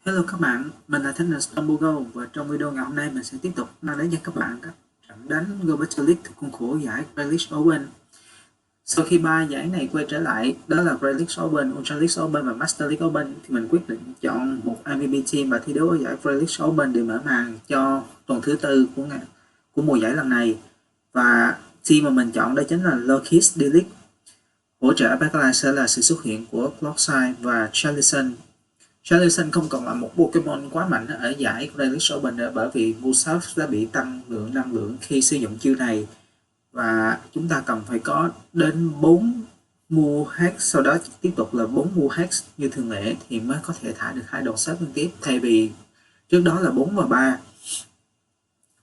Hello các bạn, mình là Thanh Stombogo và trong video ngày hôm nay mình sẽ tiếp tục mang đến cho các bạn các trận đánh Global League thuộc khuôn khổ giải Grealish Open. Sau khi 3 giải này quay trở lại, đó là Grealish Open, Ultra League Open và Master League Open, thì mình quyết định chọn một MVP team và thi đấu ở giải Grealish Open để mở màn cho tuần thứ tư của mùa giải lần này. Và team mà mình chọn đó chính là Lokis D-League. Hỗ trợ backline sẽ là sự xuất hiện của Clockside và Charlison. Charlison không còn là một Pokemon quá mạnh ở giải Grealish Open nữa, bởi vì Musaf đã bị tăng lượng năng lượng khi sử dụng chiêu này, và chúng ta cần phải có đến 4 Mu Hex, sau đó tiếp tục là 4 Mu Hex như thường lệ thì mới có thể thả được 2 đòn sáp liên tiếp, thay vì trước đó là 4 và 3.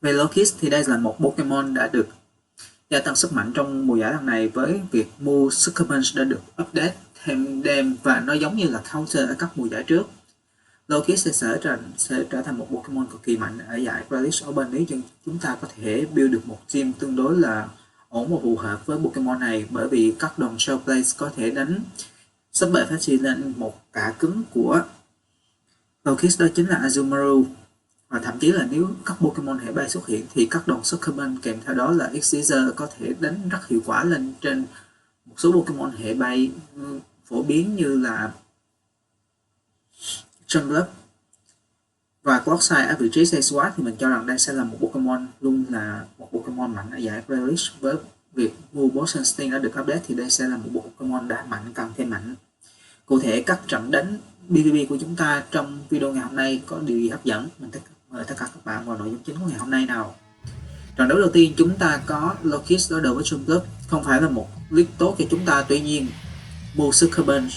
Về Lokis thì đây là một Pokemon đã được gia tăng sức mạnh trong mùa giải lần này với việc Mu Succumbence đã được update thêm đêm, và nó giống như là counter ở các mùa giải trước. Lokis sẽ trở thành một Pokemon cực kỳ mạnh ở giải Grealish Open nếu chúng ta có thể build được một team tương đối là ổn và phù hợp với Pokemon này, bởi vì các đòn Shell Blade có thể đánh sắp bệ phát triển lên một cả cứng của Lokis, đó chính là Azumarill. Và thậm chí là nếu các Pokemon hệ bay xuất hiện thì các đòn Succumbent kèm theo đó là X-Scissor có thể đánh rất hiệu quả lên trên một số Pokemon hệ bay phổ biến như là Jumpluff và Clockside. Ở vị trí Say Swat thì mình cho rằng đây sẽ là một Pokemon luôn là một Pokemon mạnh ở giải Grealish. Với việc Mu Potion Sting đã được update thì đây sẽ là một Pokemon đã mạnh càng thêm mạnh. Cụ thể các trận đánh PvP của chúng ta trong video ngày hôm nay có điều gì hấp dẫn? Mình mời tất cả các bạn vào nội dung chính của ngày hôm nay nào. Trận đấu đầu tiên chúng ta có Lokis đối đầu với Jumpluff. Không phải là một league tốt cho chúng ta, tuy nhiên Mu Succumbence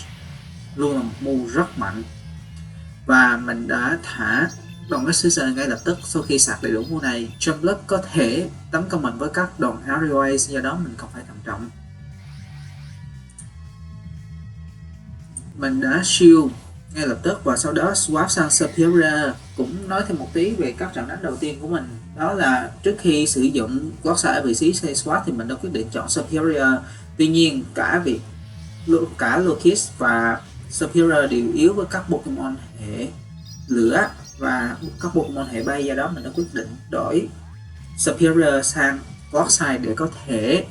luôn là một Mu rất mạnh, và mình đã thả đòn X-Scissor ngay lập tức sau khi sạc đầy đủ Mu này. Jumpluff có thể tấn công mình với các đòn Aerial Ace, do đó mình không phải thận trọng. Mình đã shield ngay lập tức và sau đó swap sang Superior. Cũng nói thêm một tí về các trận đánh đầu tiên của mình, đó là trước khi sử dụng Clockside ở vị trí swap thì mình đã quyết định chọn Superior. Tuy nhiên cả Lokis và Superior đều yếu với các Pokemon hệ lửa và các Pokemon hệ bay, do đó mình đã quyết định đổi Superior sang Clockside để có thể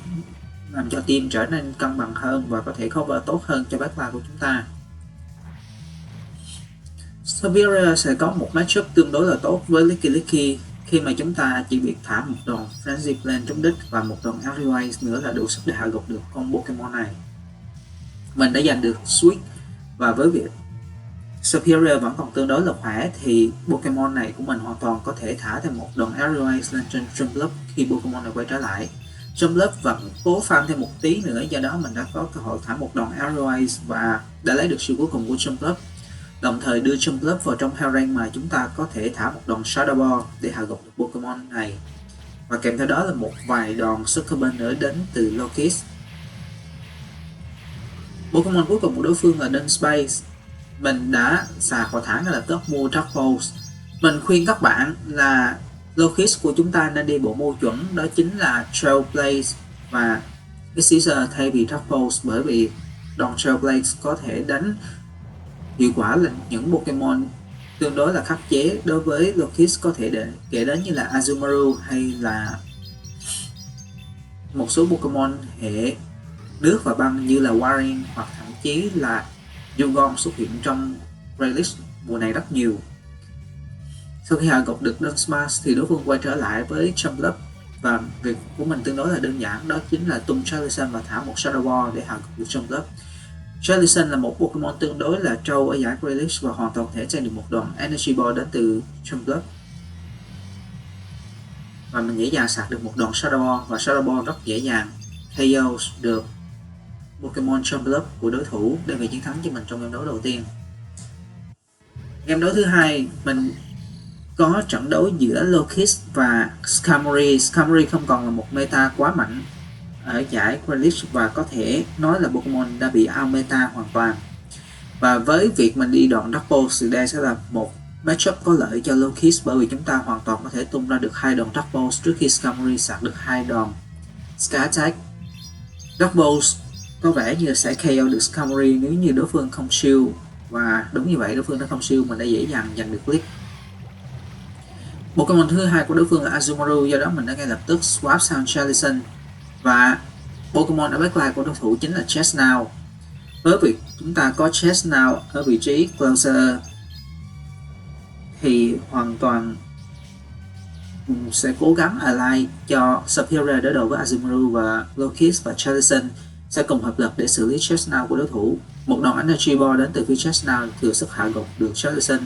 làm cho team trở nên cân bằng hơn và có thể cover tốt hơn cho backline của chúng ta. Superior sẽ có một matchup tương đối là tốt với Licky khi mà chúng ta chỉ việc thả một đòn Frenzy Plan trúng đích và một đòn Aerial Ace nữa là đủ sức để hạ gục được con Pokemon này. Mình đã giành được Switch, và với việc Superior vẫn còn tương đối là khỏe thì Pokemon này của mình hoàn toàn có thể thả thêm một đòn Aerial Ace lên trên Jumpluff khi Pokemon này quay trở lại. Jumpluff vẫn cố farm thêm một tí nữa, do đó mình đã có cơ hội thả một đòn Aerial Ace và đã lấy được siêu cuối cùng của Jumpluff, đồng thời đưa Jumpluff vào trong hell range mà chúng ta có thể thả một đòn Shadow Ball để hạ gục được Pokemon này, và kèm theo đó là một vài đòn Succumbent nữa đến từ Lokis. Pokemon cuối cùng của đối phương là Dunspace. Mình đã xài và thả ngay lập tức mua Dark Pulse. Mình khuyên các bạn là Lokis của chúng ta nên đi bộ mô chuẩn, đó chính là Trailblaze và X-Scissor thay vì Dark Pulse, bởi vì đòn Trailblaze có thể đánh hiệu quả là những Pokemon tương đối là khắc chế đối với Lokis, có thể kể đến như là Azumarill hay là một số Pokemon hệ nước và băng như là Waring, hoặc thậm chí là Dugong xuất hiện trong Grealish mùa này rất nhiều. Sau khi hạ gục được Dunsparce thì đối phương quay trở lại với Jumpluff, và việc của mình tương đối là đơn giản, đó chính là tung Charlison và thả một Shadow Ball để hạ gục được Jumpluff. Charlison là một Pokemon tương đối là trâu ở giải Grealish và hoàn toàn thể tranh được một đòn Energy Ball đến từ Jumpluff, và mình dễ dàng sạc được một đòn Shadow Ball, và Shadow Ball rất dễ dàng KO được Pokemon Jumpluff của đối thủ để về chiến thắng cho mình trong game đấu đầu tiên. Game đấu thứ hai mình có trận đấu giữa Lokis và Skarmory. Skarmory không còn là một meta quá mạnh ở giải Grealish và có thể nói là Pokemon đã bị out meta hoàn toàn. Và với việc mình đi đòn Dark Pulse thì đây sẽ là một matchup có lợi cho Lokis, bởi vì chúng ta hoàn toàn có thể tung ra được 2 đòn Dark Pulse trước khi Skarmory sạc được 2 đòn Sky Attack. Dark Pulse có vẻ như sẽ KO được Skarmory nếu như đối phương không shield Và đúng như vậy, đối phương đã không siêu, mình đã dễ dàng giành được click. Pokemon thứ hai của đối phương là Azumarill, do đó mình đã ngay lập tức swap sang Jellicent. Và Pokemon ở backline của đối thủ chính là Chesnaught. Với việc chúng ta có Chesnaught ở vị trí closer thì hoàn toàn sẽ cố gắng ally cho Serperior đối đầu với Azumarill, và Lokis và Jellicent sẽ cùng hợp lực để xử lý Chesnaught của đối thủ. Một đòn Energy Ball đến từ phía Chesnaught thừa sức hạ gục được Jellicent.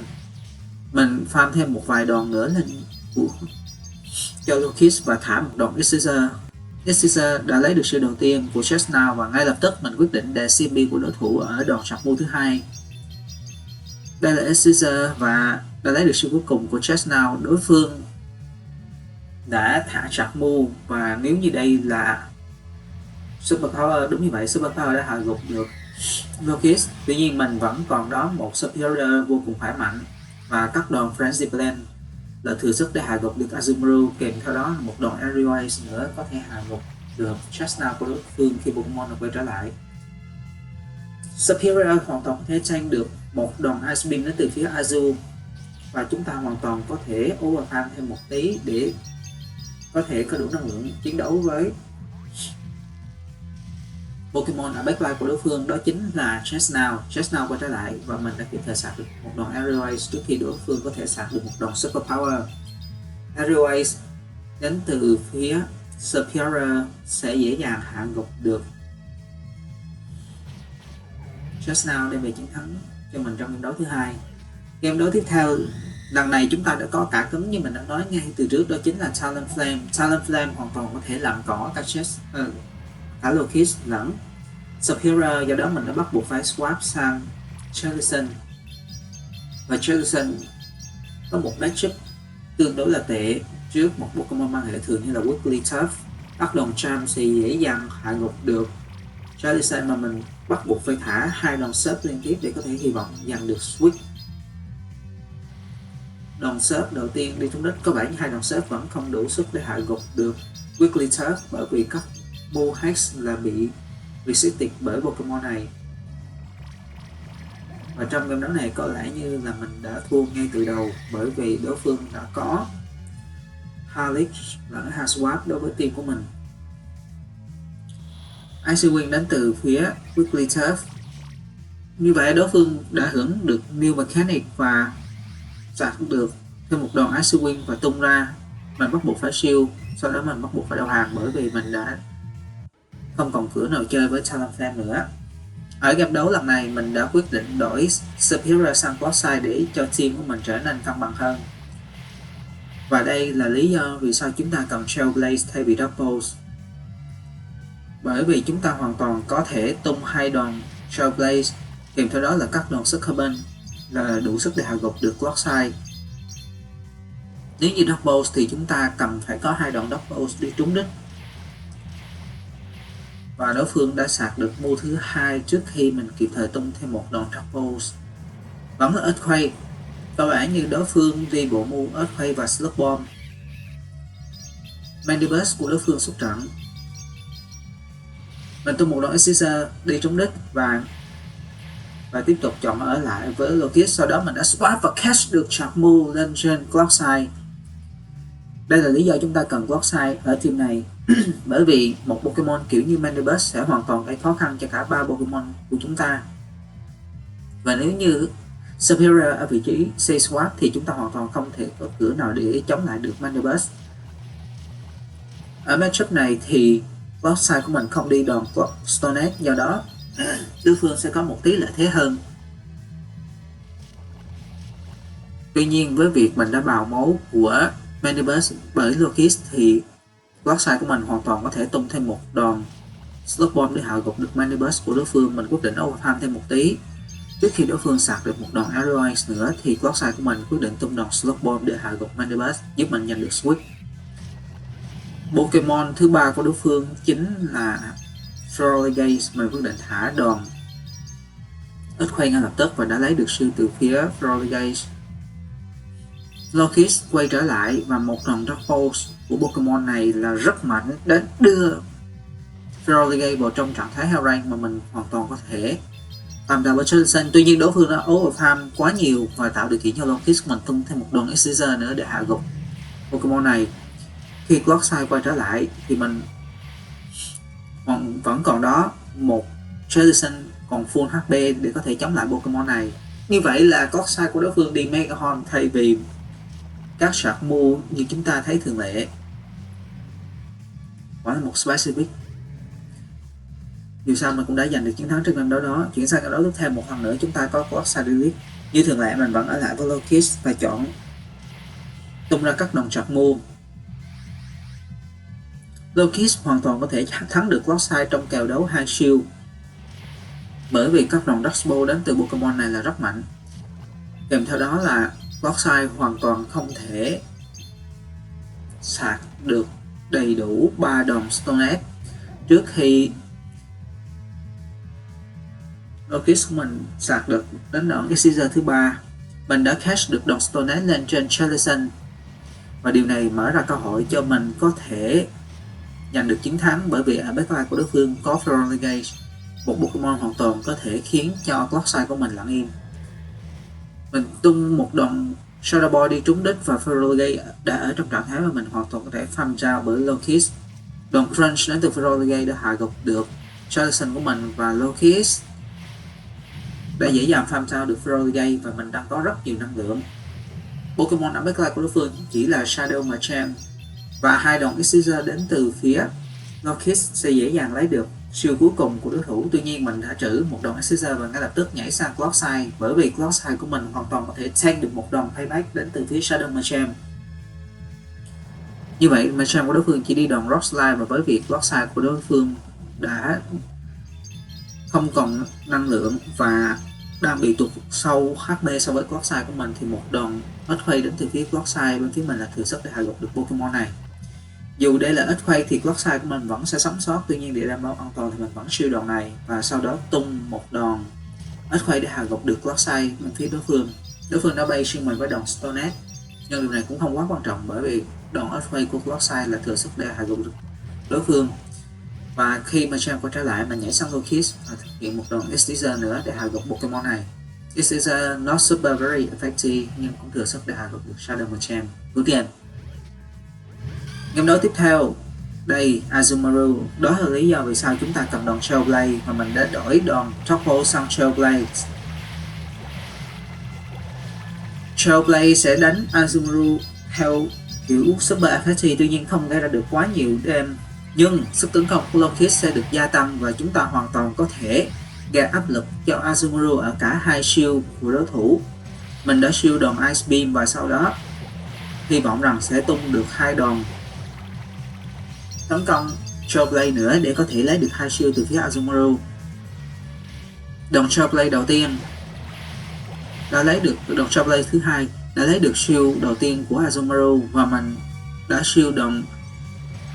Mình farm thêm một vài đòn nữa lên cho Lokis và thả một đòn Exeter đã lấy được siêu đầu tiên của Chesnaught, và ngay lập tức mình quyết định đè CP của đối thủ ở đòn sạc move thứ hai. Đây là Exeter và đã lấy được siêu cuối cùng của Chesnaught. Đối phương đã thả sạc move, và nếu như đây là Super Power, đúng như vậy, Super Power đã hạ gục được Lokis. Tuy nhiên mình vẫn còn đó một Superior vô cùng khỏe mạnh, và các đòn Frenzy Blend là thừa sức để hạ gục được Azumarill, kèm theo đó là một đòn Aerial Ace nữa có thể hạ gục được Chesnaught của đối phương khi Pokemon quay trở lại. Superior hoàn toàn có thể tank được một đòn Ice Beam đến từ phía Azu, và chúng ta hoàn toàn có thể overfarm thêm một tí để có thể có đủ năng lượng chiến đấu với Pokemon ở backline của đối phương, đó chính là Chesnaught. Chesnaught quay trở lại và mình đã kịp thời sạc được một đòn Aerial Ace trước khi đối phương có thể sạc được một đòn Super Power. Aerial Ace đến từ phía Superior sẽ dễ dàng hạ gục được Chesnaught để về chiến thắng cho mình trong game đấu thứ hai. Game đấu tiếp theo, lần này chúng ta đã có cả cứng như mình đã nói ngay từ trước, đó chính là Talonflame. Talonflame hoàn toàn có thể làm cỏ cả Lokis lẫn Superior, do đó mình đã bắt buộc phải swap sang Jellicent. Và Jellicent có một matchup tương đối là tệ trước một Pokemon mang hệ thường như là Wigglytuff. Các đòn Charm thì dễ dàng hạ gục được Jellicent, mà mình bắt buộc phải thả hai đòn Surf liên tiếp để có thể hy vọng giành được Switch. Đòn Surf đầu tiên đi trúng đất, có vẻ như hai đòn Surf vẫn không đủ sức để hạ gục được Wigglytuff, bởi vì các Move Hex là bị restricted bởi Pokemon này. Và trong game đấu này có lẽ như là mình đã thua ngay từ đầu, bởi vì đối phương đã có Harlick lẫn Haswap đối với team của mình. Icy Wing đến từ phía Wigglytuff. Như vậy đối phương đã hưởng được New Mechanic và sạc được thêm một đòn Icy Wing và tung ra. Mình bắt buộc phải shield, sau đó mình bắt buộc phải đầu hàng bởi vì mình đã không còn cửa nào chơi với Talonflame nữa. Ở game đấu lần này mình đã quyết định đổi Superior sang Clockside để cho team của mình trở nên cân bằng hơn. Và đây là lý do vì sao chúng ta cần Trailblaze thay vì Doubles. Bởi vì chúng ta hoàn toàn có thể tung hai đòn Trailblaze, kèm theo đó là các đòn Sucker Punch là đủ sức để hạ gục được Clockside. Nếu như Doubles thì chúng ta cần phải có hai đòn Doubles đi trúng đích. Và đối phương đã sạc được move thứ hai trước khi mình kịp thời tung thêm một đòn Doubles. Vẫn là Earthquake, có vẻ như đối phương đi bộ move Earthquake và Slug Bomb. Mandibus của đối phương xuất trận. Mình tung một đòn Exeter đi trúng đích và tiếp tục chọn ở lại với Lokis. Sau đó mình đã swap và catch được chặt move lên trên Clockside. Đây là lý do chúng ta cần Clockside ở team này. Bởi vì một Pokemon kiểu như Mandibus sẽ hoàn toàn gây khó khăn cho cả ba Pokemon của chúng ta. Và nếu như Superior ở vị trí C-Swap thì chúng ta hoàn toàn không thể có cửa nào để chống lại được Mandibus. Ở matchup này thì Clockside của mình không đi đòn Stone Edge, do đó đối phương sẽ có một tí lợi thế hơn. Tuy nhiên với việc mình đã bào máu của Mandibus bởi Lokis thì Clockside của mình hoàn toàn có thể tung thêm một đòn Slug Bomb để hạ gục được Mandibus của đối phương. Mình quyết định overfarm thêm một tí. Trước khi đối phương sạc được một đòn Aerial Ace nữa thì Clockside của mình quyết định tung đòn Slug Bomb để hạ gục Mandibus, giúp mình giành được Switch. Pokemon thứ ba của đối phương chính là Feraligatr. Mình quyết định thả đòn Earthquake ngay lập tức và đã lấy được siêu từ phía Feraligatr. Lokis quay trở lại và một đòn Doubles của Pokemon này là rất mạnh để đưa Feraligatr vào trong trạng thái Hell Rank, mà mình hoàn toàn có thể farm ra với Charlison. Tuy nhiên đối phương đã overfarm quá nhiều và tạo điều kiện cho Lokis mình tung thêm một đòn Exeter nữa để hạ gục Pokemon này. Khi Clockside quay trở lại thì mình vẫn còn đó một Charlison còn full HP để có thể chống lại Pokemon này. Như vậy là Clockside của đối phương đi Mega Horn thay vì các sạc mua như chúng ta thấy thường lệ. Quả là một specific. Dù sao mình cũng đã giành được chiến thắng trên trận đấu đó. Chuyển sang trận đấu tiếp theo, một lần nữa chúng ta có Clockside Delete. Như thường lệ mình vẫn ở lại với Lokis và chọn tung ra các đòn sạc mua. Lokis hoàn toàn có thể thắng được Clockside trong kèo đấu 2 siêu, bởi vì các đòn Dark Ball đến từ Pokemon này là rất mạnh. Kèm theo đó là Clockside hoàn toàn không thể sạc được đầy đủ 3 đòn Stone Edge trước khi Lokis của mình sạc được đến đòn Exeter thứ 3. Mình đã catch được đòn Stone Edge lên trên Charlison và điều này mở ra cơ hội cho mình có thể giành được chiến thắng, bởi vì ở backline của đối phương có Ferrolegate, một Pokemon hoàn toàn có thể khiến cho Clockside của mình lặng im. Mình tung một đòn Shadow Ball đi trúng đích và Ferrolegate đã ở trong trạng thái mà mình hoàn toàn có thể farm ra bởi Lokis. Đòn Crunch đến từ Ferrolegate đã hạ gục được Charlison của mình và Lokis đã dễ dàng farm ra được Ferrolegate và mình đang có rất nhiều năng lượng. Pokemon ở backline của đối phương chỉ là Shadow Machamp và 2 đòn Exeter đến từ phía Lokis sẽ dễ dàng lấy được siêu cuối cùng của đối thủ. Tuy nhiên mình đã trữ một đòn Exeter và ngay lập tức nhảy sang Clockside, bởi vì Clockside của mình hoàn toàn có thể tank được một đòn Payback đến từ phía Shadow Machamp. Như vậy Machamp của đối phương chỉ đi đòn Rock Slide, và với việc Clockside của đối phương đã không còn năng lượng và đang bị tụt sâu HP so với Clockside của mình, thì một đòn Earthquake đến từ phía Clockside bên phía mình là thừa sức để hạ gục được Pokemon này. Dù đây là Earthquake thì Clockside của mình vẫn sẽ sống sót, tuy nhiên để đảm bảo an toàn thì mình vẫn siêu đòn này và sau đó tung một đòn Earthquake để hạ gục được Clockside bên phía đối phương. Đối phương đã bay xuyên mình với đòn Stone Edge, nhưng điều này cũng không quá quan trọng bởi vì đòn Earthquake của Clockside là thừa sức để hạ gục được đối phương. Và khi mà Machamp quay trở lại, mình nhảy sang Lokis và thực hiện một đòn Exeter nữa để hạ gục Pokemon này. Exeter not super very effective nhưng cũng thừa sức để hạ gục được Shadow Machamp. Good game. Game đấu tiếp theo, đây Azumarill. Đó là lý do vì sao chúng ta cầm đòn Trailblaze và mình đã đổi đòn Topple sang Trailblaze. Trailblaze sẽ đánh Azumarill theo kiểu super effective, tuy nhiên không gây ra được quá nhiều damage. Nhưng sức tấn công của Lokis sẽ được gia tăng và chúng ta hoàn toàn có thể gây áp lực cho Azumarill ở cả hai shield của đối thủ. Mình đã shield đòn Ice Beam và sau đó hy vọng rằng sẽ tung được 2 đòn tấn công Trailblaze nữa để có thể lấy được 2 shield từ phía Azumarill. Đòn Trailblaze đầu tiên đã lấy được, đòn Trailblaze thứ hai đã lấy được shield đầu tiên của Azumarill và mình đã shield đòn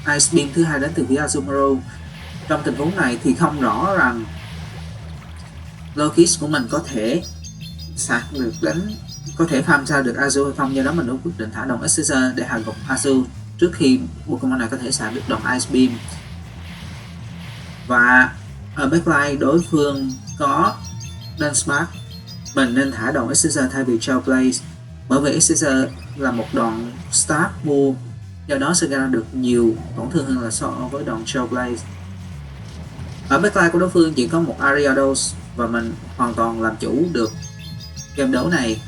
Ice Beam thứ hai đến từ phía Azumarill. Trong tình huống này thì không rõ rằng Lokis của mình có thể sạc được đánh, có thể farm ra được Azu hay không, do đó mình đã quyết định thả đòn Exeter để hạ gục Azu trước khi Pokemon này có thể sạc được đòn Ice Beam. Và ở backline đối phương có Dunsparce, mình nên thả đòn Exeter thay vì Trailblaze, bởi vì Exeter là một đòn Start Move, do đó sẽ gây ra được nhiều tổn thương hơn là so với đòn Trailblaze. Ở backline của đối phương chỉ có một Ariados và mình hoàn toàn làm chủ được game đấu này.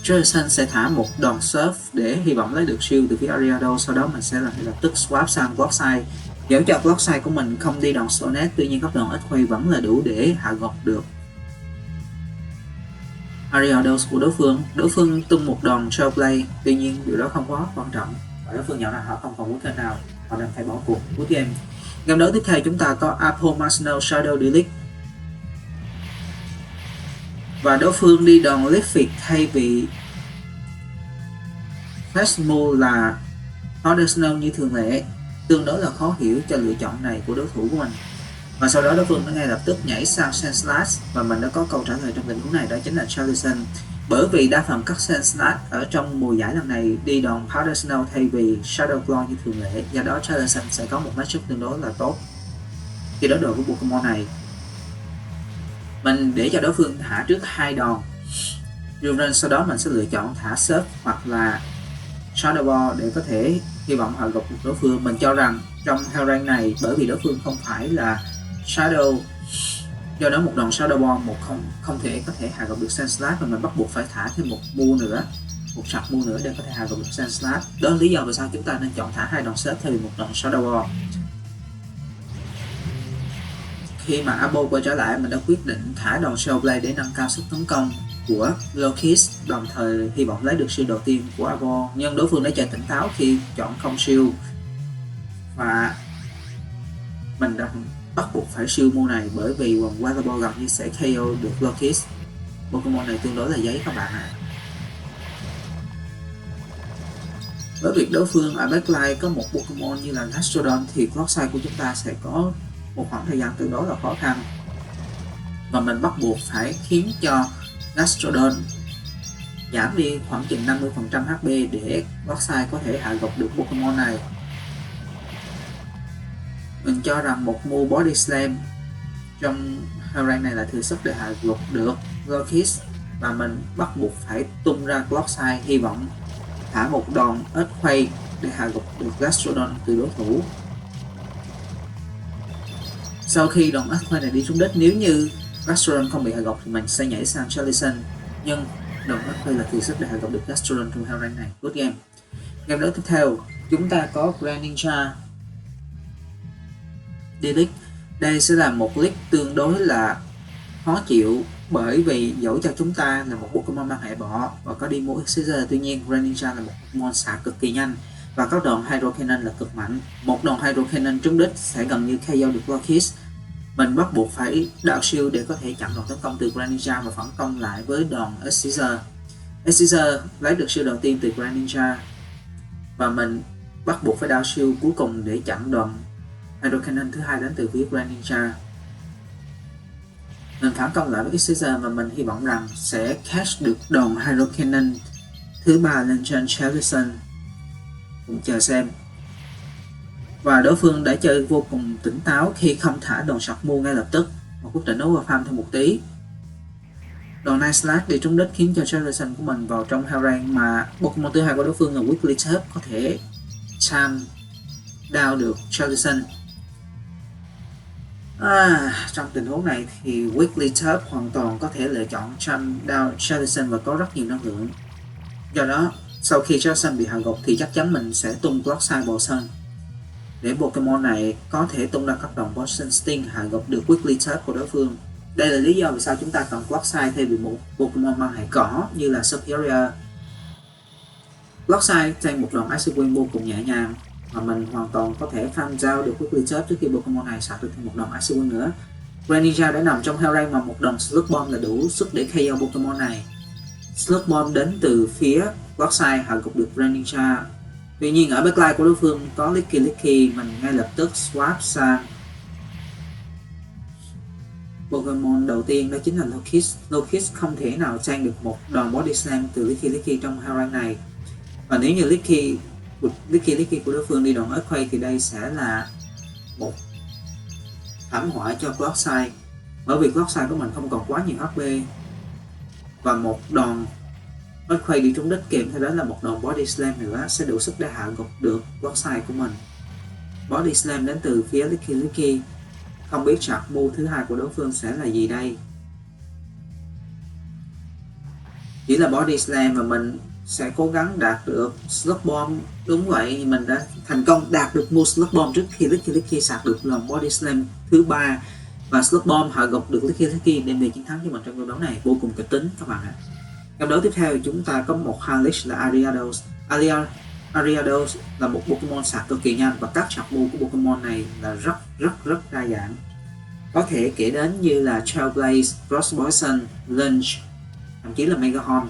Jason sẽ thả một đòn Surf để hy vọng lấy được shield từ phía Ariados, sau đó mình sẽ lập tức swap sang Clockside, dẫu cho Clockside của mình không đi đòn Stone Edge, tuy nhiên các đòn Earthquake vẫn là đủ để hạ gục được Ariados của đối phương. Đối phương tung một đòn Trailblaze, tuy nhiên điều đó không quá quan trọng, và đối phương nhận là họ không còn bước nào, họ đang phải bỏ cuộc cuối game. Game đấu tiếp theo chúng ta có Apomasno Shadow Delete và đối phương đi đòn Leafy thay vì Flash Move là Powder Snow như thường lệ, tương đối là khó hiểu cho lựa chọn này của đối thủ của mình. Và sau đó đối phương đã ngay lập tức nhảy sang Sandslash và mình đã có câu trả lời trong tình huống này, đó chính là Charlison. Bởi vì đa phần các Sandslash ở trong mùa giải lần này đi đòn Powder Snow thay vì Shadow Claw như thường lệ, do đó Charlison sẽ có một matchup tương đối là tốt khi đối đầu với Pokemon này. Mình để cho đối phương thả trước 2 đòn Run, sau đó mình sẽ lựa chọn thả Surf hoặc là Shadow Ball để có thể hy vọng hạ gục được đối phương. Mình cho rằng trong heo rank này, bởi vì đối phương không phải là Shadow, do đó một đòn Shadow Ball không thể có thể hạ gục được Sandslash, và mình bắt buộc phải thả thêm một mu nữa, một sạc mu nữa để có thể hạ gục được Sandslash. Đó là lý do vì sao chúng ta nên chọn thả 2 đòn Surf thay vì một đòn Shadow Ball. Khi mà Abo quay trở lại, mình đã quyết định thả đòn Shell Blade để nâng cao sức tấn công của Lokis, đồng thời hy vọng lấy được shield đầu tiên của Abo, nhưng đối phương đã chơi tỉnh táo khi chọn không shield và mình đã bắt buộc phải shield move này, bởi vì quần Weather Ball gần như sẽ KO được Lokis. Pokemon này tương đối là giấy các bạn ạ. Với việc đối phương ở backline có một Pokemon như là Gastrodon thì Clockside của chúng ta sẽ có một khoảng thời gian tương đối là khó khăn, và mình bắt buộc phải khiến cho Gastrodon giảm đi khoảng chừng 50% HP để Clockside có thể hạ gục được Pokemon này. Mình cho rằng một move Body Slam trong rank này là thừa sức để hạ gục được Lokis, và mình bắt buộc phải tung ra Clockside hy vọng thả một đòn Earthquake để hạ gục được Gastrodon từ đối thủ. Sau khi đòn Earthquake này đi trúng đích, nếu như Gastrodon không bị hạ gục thì mình sẽ nhảy sang Jellicent, nhưng đòn Earthquake là thừa sức để hạ gục được Gastrodon trong heo rank này. Good game. Game đấu tiếp theo chúng ta có Greninja D-League. Đây sẽ là một league tương đối là khó chịu, bởi vì dẫu cho chúng ta là một Pokemon mang hệ bọ và có đi mua Scissor, tuy nhiên Greninja là một Pokemon xạ cực kỳ nhanh và các đòn Hydro Cannon là cực mạnh. Một đòn Hydro Cannon trúng đích sẽ gần như KO được Lokis. Mình bắt buộc phải đạo shield để có thể chặn đòn tấn công từ Greninja và phản công lại với đòn Scissor. Scissor lấy được shield đầu tiên từ Greninja và mình bắt buộc phải đạo shield cuối cùng để chặn đòn Hydro Cannon thứ hai đến từ phía Greninja. Mình phản công lại với Scissor và mình hy vọng rằng sẽ catch được đòn Hydro Cannon thứ ba lên trên Jellicent. Cũng chờ xem. Và đối phương đã chơi vô cùng tỉnh táo khi không thả đòn sọc mu ngay lập tức, một quyết định overfarm thêm một tí. Đòn Night Slash đi trúng đích khiến cho Jellicent của mình vào trong heo rank, mà Pokemon thứ hai của đối phương là Wigglytuff có thể time down được Jellicent. Trong tình huống này thì Wigglytuff hoàn toàn có thể lựa chọn time down Jellicent và có rất nhiều năng lượng. Do đó, sau khi Jellicent bị hạ gục thì chắc chắn mình sẽ tung Clockside vào sân để Pokemon này có thể tung ra các đòn Poison Sting hạ gục được Wigglytuff của đối phương. Đây là lý do vì sao chúng ta cần Clockside thay vì một Pokemon mang hệ cỏ như là Superior. Clockside trang một đòn Ice Wind vô cùng nhẹ nhàng, mà mình hoàn toàn có thể farm down được Wigglytuff trước khi Pokemon này sạc được thêm một đòn Ice Wind nữa. Greninja đã nằm trong heo rank mà một đòn Sludge Bomb là đủ sức để KO Pokemon này. Sludge Bomb đến từ phía Clockside hạ gục được Greninja. Tuy nhiên ở backline của đối phương có Licky, mình ngay lập tức swap sang Pokemon đầu tiên, đó chính là Lokis. Lokis không thể nào trang được một đòn Body Slam từ Licky trong heo rank này. Và nếu như Licky của đối phương đi đòn Earthquake thì đây sẽ là một thảm họa cho Clockside, bởi vì Clockside của mình không còn quá nhiều HP, và một đòn Earthquake đi trúng đích kèm theo đó là một đòn Body Slam nữa sẽ đủ sức để hạ gục được Clockside của mình. Body Slam đến từ phía Licky. Không biết chart move thứ hai của đối phương sẽ là gì đây. Chỉ là Body Slam và mình sẽ cố gắng đạt được Sludge Bomb. Đúng vậy, mình đã thành công đạt được move Sludge Bomb trước khi Licky sạc được lần Body Slam thứ ba, và Sludge Bomb hạ gục được Licky đem về chiến thắng cho mình trong trận đấu này vô cùng kịch tính các bạn ạ. Trận đấu tiếp theo chúng ta có một Harlish là Ariados. Ariados là một Pokemon sạc cực kỳ nhanh và các chart move của Pokemon này là rất đa dạng. Có thể kể đến như là Trailblaze, Cross Poison, Lunge, thậm chí là Mega Horn.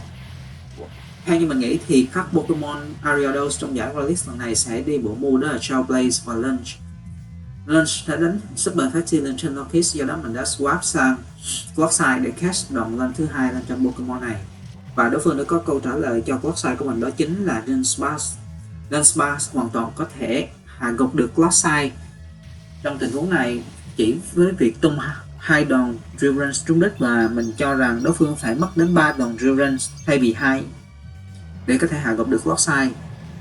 Theo như mình nghĩ thì các Pokemon Ariados trong giải Release lần này sẽ đi bộ move đó là Trailblaze và Lunge. Lunge đã đánh Super Effective lên trên Lokis, do đó mình đã swap sang Clockside để catch đòn lên thứ hai lên trên Pokemon này. Và đối phương đã có câu trả lời cho Clockside của mình, đó chính là Dunsparce. Dunsparce hoàn toàn có thể hạ gục được Clockside. Trong tình huống này, chỉ với việc tung 2 đòn Drill Run trúng đích và mình cho rằng đối phương phải mất đến 3 đòn Drill Run thay vì 2 để có thể hạ gục được Lordside.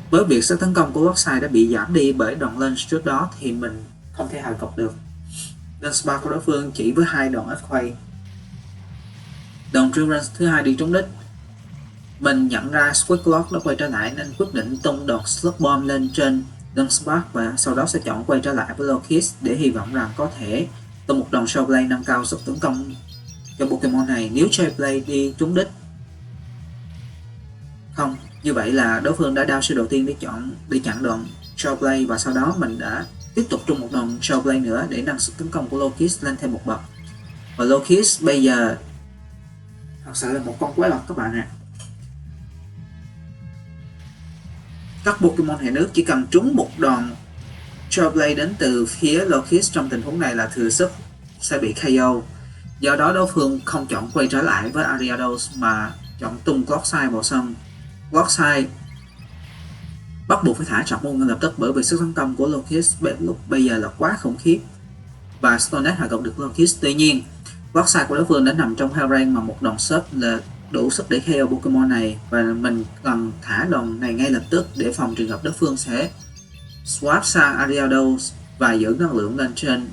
Với việc sức tấn công của Lordside đã bị giảm đi bởi đòn lunge trước đó thì mình không thể hạ gục được Dunsparce của đối phương chỉ với 2 đòn Earthquake. Đòn Drill Run thứ hai đi trúng đích, mình nhận ra Squid Clock đã quay trở lại nên quyết định tung đòn Slug Bomb lên trên Dunsparce và sau đó sẽ chọn quay trở lại với Loki's để hy vọng rằng có thể tung một đòn Show Blade nâng cao sức tấn công cho Pokemon này. Nếu Show Blade đi trúng đích không, như vậy là đối phương đã đao sư đầu tiên để chặn đòn Show Blade và sau đó mình đã tiếp tục tung một đòn Show Blade nữa để nâng sức tấn công của Loki's lên thêm một bậc. Và Loki's bây giờ thật sự là một con quái vật các bạn ạ. Các Pokemon hệ nước chỉ cần trúng một đòn Trailblaze đến từ phía Loki's trong tình huống này là thừa sức sẽ bị KO. Do đó đối phương không chọn quay trở lại với Ariados mà chọn tung Clockside vào sân. Clockside bắt buộc phải thả Chọc Môn ngay lập tức bởi vì sức tấn công của Loki's lúc bây giờ là quá khủng khiếp và Stonette hạ gục được Loki's. Tuy nhiên Clockside của đối phương đã nằm trong Hell Range mà một đòn sub là đủ sức để KO Pokemon này và mình cần thả đòn này ngay lập tức để phòng trường hợp đối phương sẽ swap sang Ariados và giữ năng lượng lên trên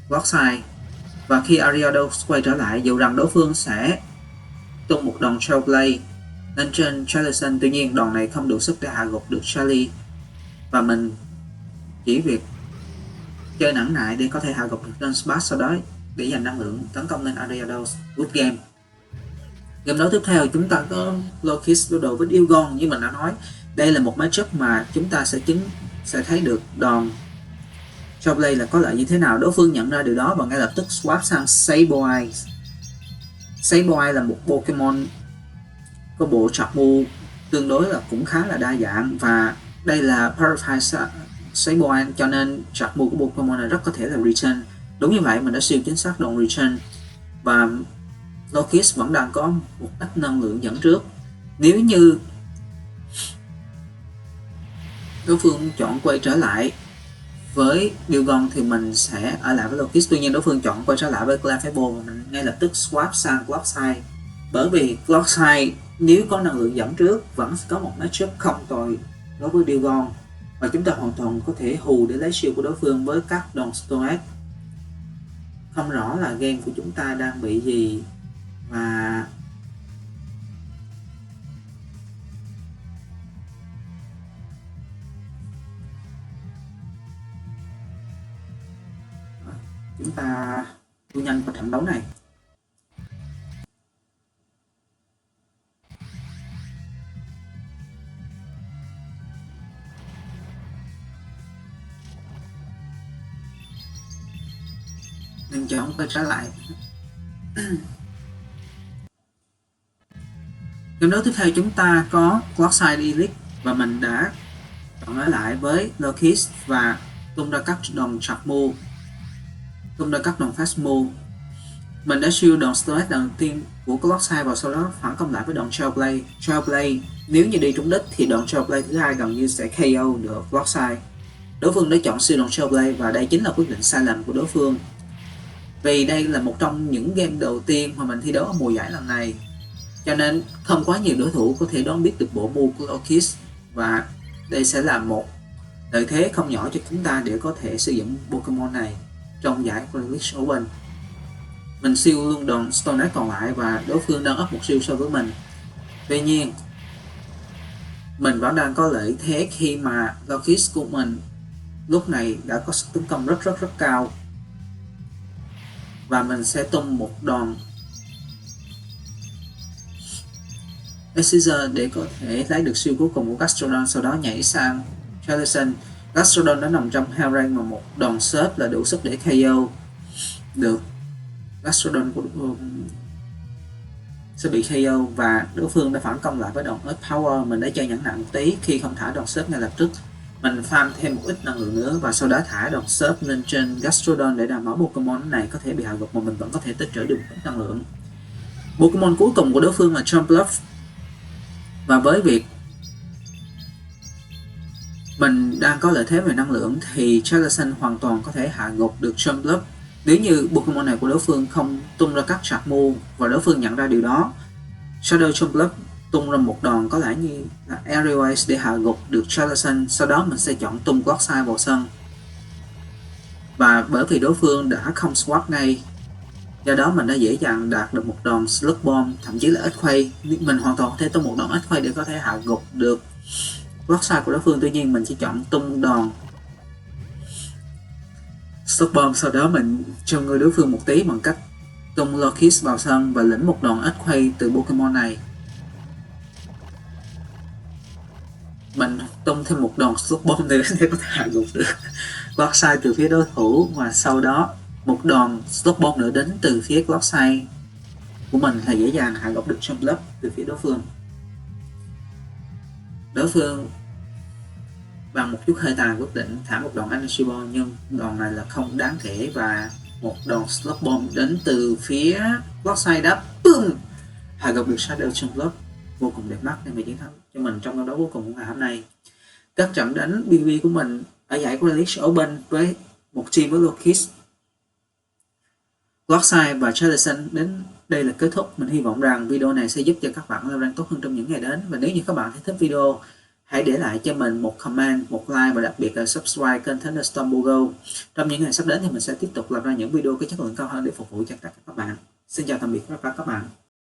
Clockside. Và khi Ariados quay trở lại, dù rằng đối phương sẽ tung một đòn Trailblaze lên trên Charlison, tuy nhiên đòn này không đủ sức để hạ gục được Charlie và mình chỉ việc chơi nặng nại để có thể hạ gục được Dunsparce, sau đó để dành năng lượng tấn công lên Ariados. Good game. Game đấu tiếp theo chúng ta có Loki's đối đầu với Dewgong. Như mình đã nói, đây là một matchup mà chúng ta sẽ thấy được đòn Trailblaze là có lợi như thế nào. Đối phương nhận ra điều đó và ngay lập tức swap sang Sableye. Sableye là một Pokemon có bộ Chọc Mu tương đối là cũng khá là đa dạng và đây là Purified Sableye cho nên Chọc Mu của Pokemon này rất có thể là return. Đúng như vậy, mình đã siêu chính xác đòn return và Loki's vẫn đang có một ít năng lượng dẫn trước. Nếu như đối phương chọn quay trở lại với Dewgong thì mình sẽ ở lại với Loki's. Tuy nhiên đối phương chọn quay trở lại với Clefable và mình ngay lập tức swap sang Clockside bởi vì Clockside nếu có năng lượng dẫn trước vẫn có một matchup không tồi đối với Dewgong và chúng ta hoàn toàn có thể hù để lấy shield của đối phương với các đòn Stonette. Không rõ là game của chúng ta đang bị gì và chúng ta thu nhanh vào trận đấu này. Mình chọn quay trở lại. Game đấu tiếp theo chúng ta có Clockside Elite và mình đã chọn ở lại với Loki's và tung ra các đòn Chọc Mu, tung ra các đòn Fast Move. Mình đã siêu đòn Stonette đầu tiên của Clockside và sau đó phản công lại với đòn Trailblaze. Trailblaze nếu như đi trúng đích thì đòn Trailblaze thứ hai gần như sẽ KO được Clockside. Đối phương đã chọn siêu đòn Trailblaze và đây chính là quyết định sai lầm của đối phương. Vì đây là một trong những game đầu tiên mà mình thi đấu ở mùa giải lần này, cho nên không quá nhiều đối thủ có thể đoán biết được bộ move của Loki's và đây sẽ là một lợi thế không nhỏ cho chúng ta để có thể sử dụng Pokemon này trong giải English Open. Mình siêu luôn đòn Stonette còn lại và đối phương đang up một siêu so với mình. Tuy nhiên mình vẫn đang có lợi thế khi mà Loki's của mình lúc này đã có sức tấn công rất cao và mình sẽ tung một đòn Excisor để có thể lấy được siêu cuối cùng của Gastrodon, sau đó nhảy sang Charlison. Gastrodon đã nằm trong Hell Range mà một đòn sớp là đủ sức để KO được Gastrodon của sẽ bị KO và đối phương đã phản công lại với đòn Earth Power. Mình đã chơi nhẫn nặng một tí khi không thả đòn sớp ngay lập tức, mình farm thêm một ít năng lượng nữa và sau đó thả đòn sớp lên trên Gastrodon để đảm bảo Pokemon này có thể bị hạ gục mà mình vẫn có thể tích trữ được một ít năng lượng. Pokemon cuối cùng của đối phương là Jumpluff và với việc mình đang có lợi thế về năng lượng thì Charlison hoàn toàn có thể hạ gục được Jumpluff Nếu như Pokemon này của đối phương không tung ra các sạc move và đối phương nhận ra điều đó, Shadow Jumpluff tung ra một đòn có lẽ như là Aerial Ace để hạ gục được Charlatan. Sau đó mình sẽ chọn tung Clockside vào sân, và bởi vì đối phương đã không swap ngay, do đó mình đã dễ dàng đạt được một đòn Slug Bomb, thậm chí là Earthquake. Mình hoàn toàn có thể tung một đòn Earthquake để có thể hạ gục được Clockside của đối phương. Tuy nhiên mình chỉ chọn tung đòn Slug Bomb, sau đó mình cho người đối phương một tí bằng cách tung Lockheed vào sân và lĩnh một đòn Earthquake từ Pokemon này. Mình tung thêm một đòn Slug Bomb nữa để có thể hạ gục được Clockside từ phía đối thủ, và sau đó một đòn Slug Bomb nữa đến từ phía Clockside của mình là dễ dàng hạ gục được Jumpluff từ phía đối phương. Đối phương bằng một chút hơi tài quyết định thả một đòn Energy Ball, nhưng đòn này là không đáng kể, và một đòn Slug Bomb đến từ phía Clockside đã hạ gục được Shadow Jumpluff vô cùng đẹp mắt để mà chiến thắng cho mình trong trận đấu cuối cùng của ngày hôm nay. Các trận đánh PvP của mình ở giải Greenwich Open với một team với Lockheed, Clockside và Charlatan đến đây là kết thúc. Mình hy vọng rằng video này sẽ giúp cho các bạn leo rank tốt hơn trong những ngày đến, và nếu như các bạn thấy thích video, hãy để lại cho mình một comment, một like và đặc biệt là subscribe kênh Thunderstorm Pogo. Trong những ngày sắp đến thì mình sẽ tiếp tục làm ra những video có chất lượng cao hơn để phục vụ cho tất cả các bạn. Xin chào tạm biệt các bạn.